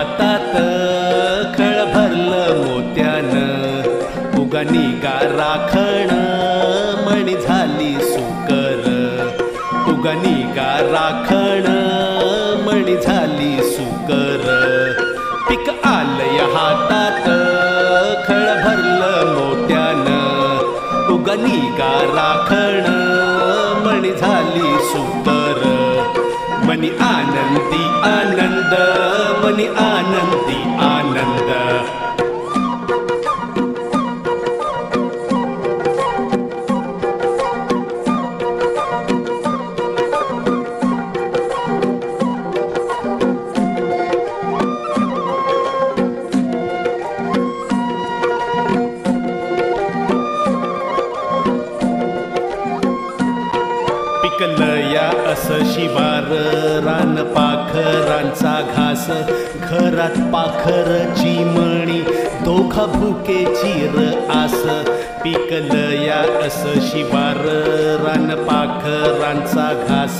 हातात खळ भरलं मोत्यानं उगा निगा राखण मणी झाली सुकर उगा निगा राखण मणी झाली सुकर पीक आलय हातात खळ भरलं मोत्यानं उगा निगा राखण मणी झाली सुकर मनी आनंदी आनंद मनी आनंदी आनंद पिकलया अस शिवार रान पाखरांचा घास घरात पाखर चिमणी दोघा भुके चिर आस पिकलया अस शिवार रान पाखरांचा घास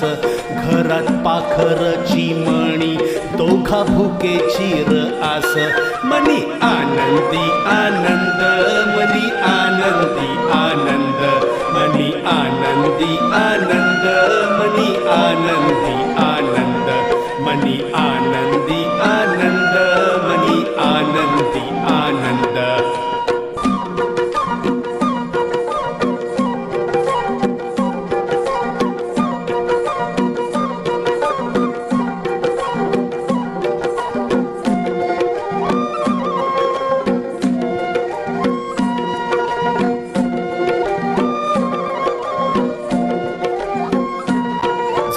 घरात पाखर चिमणी दोघा भुके चिर आस मनी आनंदी आनंद मनी आनंदी आनंद मनी आनंदी आनंद मनी आनंदी आनंद मनी आनंदी आनंद मनी आनंदी आनंद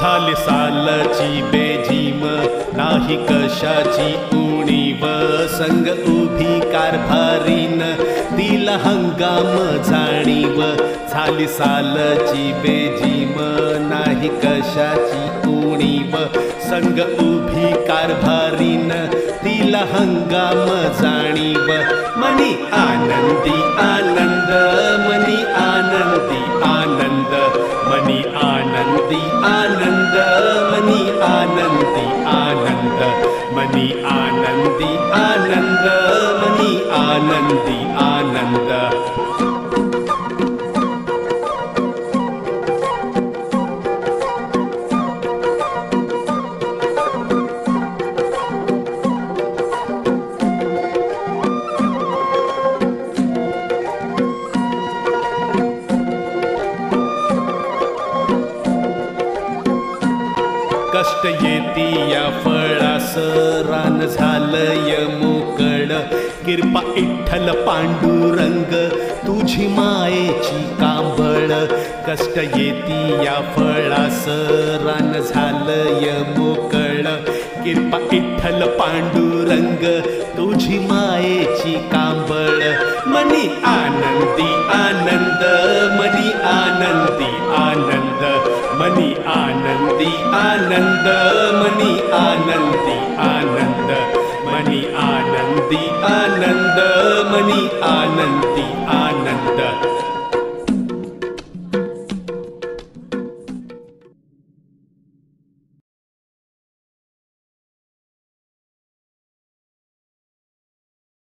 झाली सालची बेजीम नाही कशाची उणीव संग उभी कारभारीन तिला हंगाम जाणीव झाली सालची बेजीम नाही कशाची उणीव संग उभी कारभारीन तिला हंगाम जाणीव मनी आनंदी आनंद मनी आनंदी आनंद मनी आनंदी आनंद मनी आनंदी आनंद मनी आनंदी आनंद मनी आनंदी आनंद कष्ट येती या फळास रान झालंय मोकळ किरपा इठ्ठल पांडुरंग तुझी मायेची कांबळ कष्ट येती या फळास रान झालंय मोकळ किरपा इठ्ठल पांडुरंग तुझी मायेची कांबळ मनी आनंदी आनंद मनी आनंदी आनंद मनी आनंदी आनंद मनी आनंदी आनंद मनी आनंदी आनंद मनी आनंदी आनंद